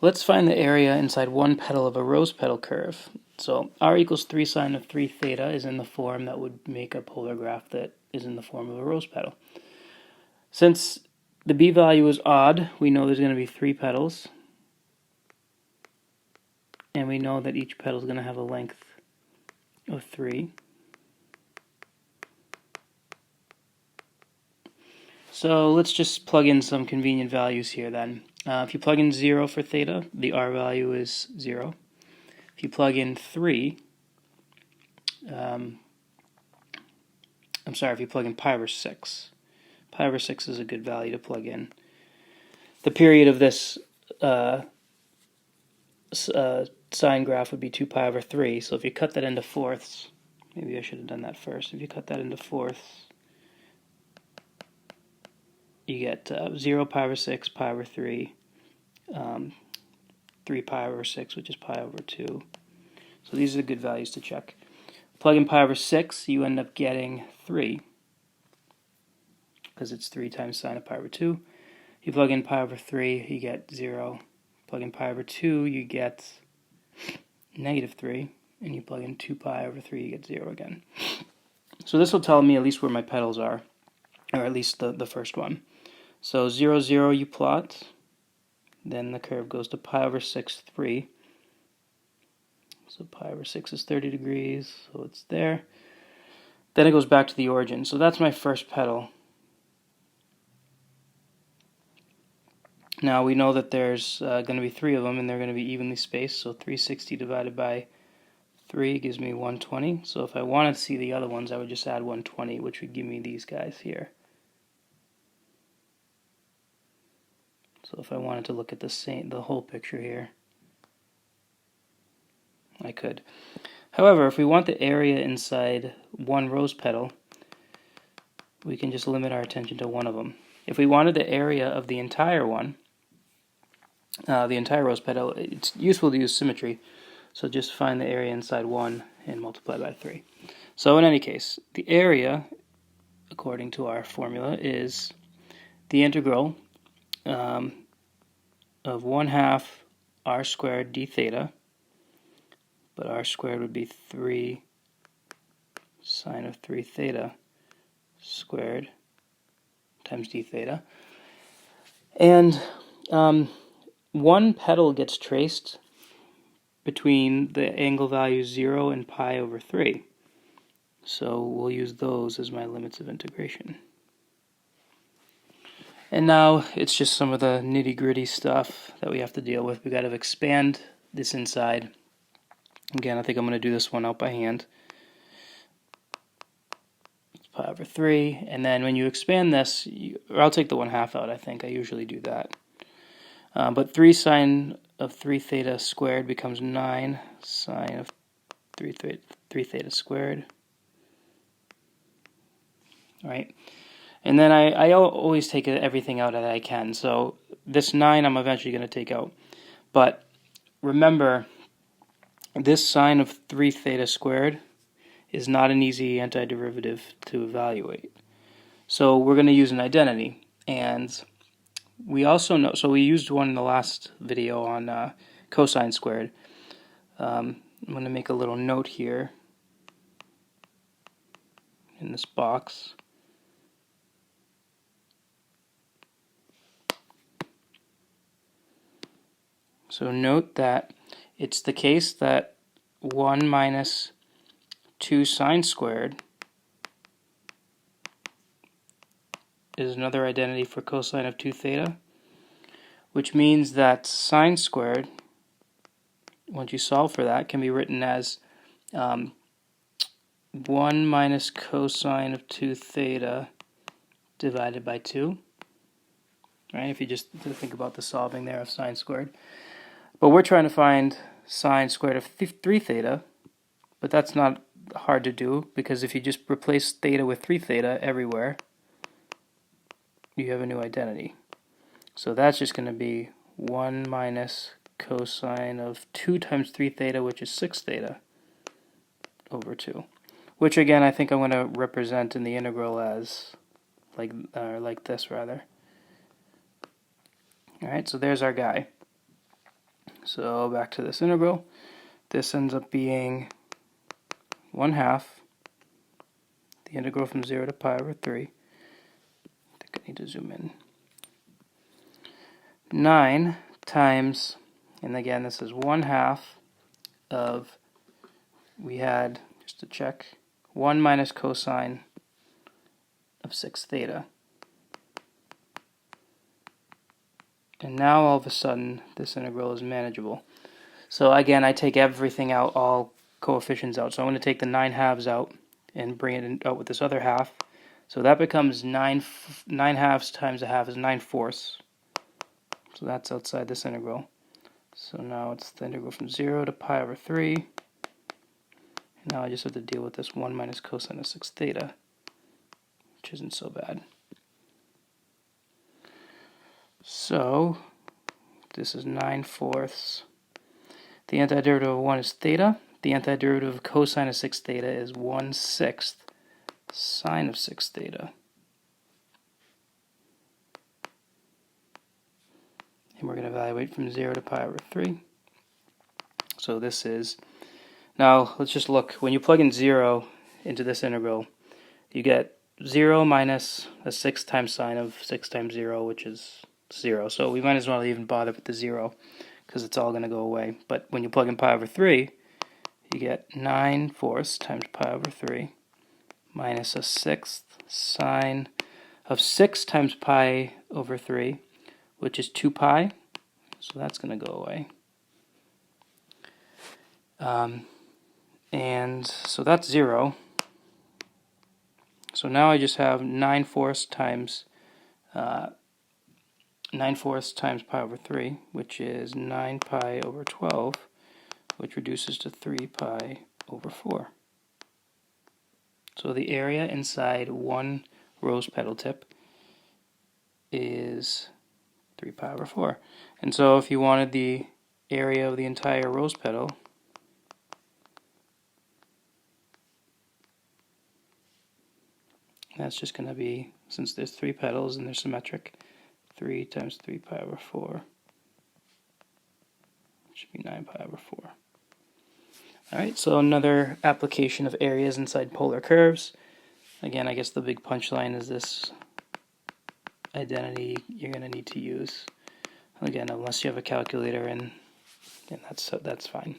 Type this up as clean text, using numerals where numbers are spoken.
Let's find the area inside one petal of a rose petal curve. So r equals 3 sine of 3 theta is in the form that would make a polar graph that is in the form of a rose petal. Since the b value is odd, we know there's going to be 3 petals. And we know that each petal is going to have a length of 3. So let's just plug in some convenient values here then. If you plug in 0 for theta, the r value is 0. If you plug in 3, if you plug in pi over 6. Pi over 6 is a good value to plug in. The period of this sine graph would be 2 pi over 3. So if you cut that into fourths, maybe I should have done that first. If you cut that into fourths, you get 0 pi over 6, pi over 3, 3 pi over 6, which is pi over 2. So these are the good values to check. Plug in pi over 6, you end up getting 3, because it's 3 times sine of pi over 2. You plug in pi over 3, you get 0. Plug in pi over 2, you get negative 3. And you plug in 2 pi over 3, you get 0 again. So this will tell me at least where my petals are, or at least the first one. So 0, 0 you plot, then the curve goes to pi over 6, 3. So pi over 6 is 30 degrees, so it's there. Then it goes back to the origin. So that's my first petal. Now we know that there's going to be 3 of them, and they're going to be evenly spaced. So 360 divided by 3 gives me 120. So if I wanted to see the other ones, I would just add 120, which would give me these guys here. So if I wanted to look at the whole picture here, I could. However, if we want the area inside one rose petal, we can just limit our attention to one of them. If we wanted the area of the entire one, the entire rose petal, it's useful to use symmetry. So just find the area inside 1 and multiply by 3. So in any case, the area, according to our formula, is the integral of 1/2 r squared d theta, but r squared would be 3 sine of 3 theta squared times d theta. And one petal gets traced between the angle values 0 and pi over 3. So we'll use those as my limits of integration. And now it's just some of the nitty-gritty stuff that we have to deal with. We've got to expand this inside. Again, I think I'm going to do this one out by hand. It's pi over 3. And then when you expand this, or I'll take the 1/2 out, I think. I usually do that. But 3 sine of 3 theta squared becomes 9 sine of 3 theta squared. All right. And then I always take everything out that I can. So this 9 I'm eventually going to take out. But remember, this sine of 3 theta squared is not an easy antiderivative to evaluate. So we're going to use an identity. And we also know, so we used one in the last video on cosine squared. I'm going to make a little note here in this box. So note that it's the case that 1 minus 2 sine squared is another identity for cosine of 2 theta, which means that sine squared, once you solve for that, can be written as 1 minus cosine of 2 theta divided by 2. Right? If you just think about the solving there of sine squared. But we're trying to find sine squared of 3 theta, but that's not hard to do, because if you just replace theta with 3 theta everywhere, you have a new identity. So that's just going to be 1 minus cosine of 2 times 3 theta, which is 6 theta, over 2. Which again, I think I'm going to represent in the integral as like this rather. Alright, so there's our guy. So back to this integral. This ends up being 1/2 the integral from 0 to pi over 3. I think I need to zoom in. 9 times, and again this is 1/2 of, we had, just to check, 1 minus cosine of 6 theta. And now all of a sudden this integral is manageable. So again, I take everything out, all coefficients out. So I'm going to take the 9/2 out and bring it out with this other half. So that becomes 9/2 times a half is 9/4. So that's outside this integral. So now it's the integral from 0 to pi over 3. And now I just have to deal with this 1 minus cosine of 6 theta, which isn't so bad. So this is 9/4. The antiderivative of 1 is theta. The antiderivative of cosine of 6 theta is 1/6 sine of 6 theta. And we're going to evaluate from 0 to pi over 3. So this is, now let's just look, when you plug in 0 into this integral, you get 0 minus a 6 times sine of 6 times 0, which is 0. So we might as well even bother with the 0, because it's all going to go away. But when you plug in pi over 3, you get 9/4 times pi over 3 minus a 6th sine of 6 times pi over 3, which is 2 pi. So that's going to go away. And so that's 0. So now I just have 9/4 times 9/4 times pi over 3, which is 9 pi over 12, which reduces to 3 pi over 4. So the area inside one rose petal tip is 3 pi over 4. And so if you wanted the area of the entire rose petal, that's just going to be, since there's 3 petals and they're symmetric, 3 times 3 pi over 4, should be 9 pi over 4. Alright, so another application of areas inside polar curves. Again, I guess the big punchline is this identity you're going to need to use. Again, unless you have a calculator, and that's fine.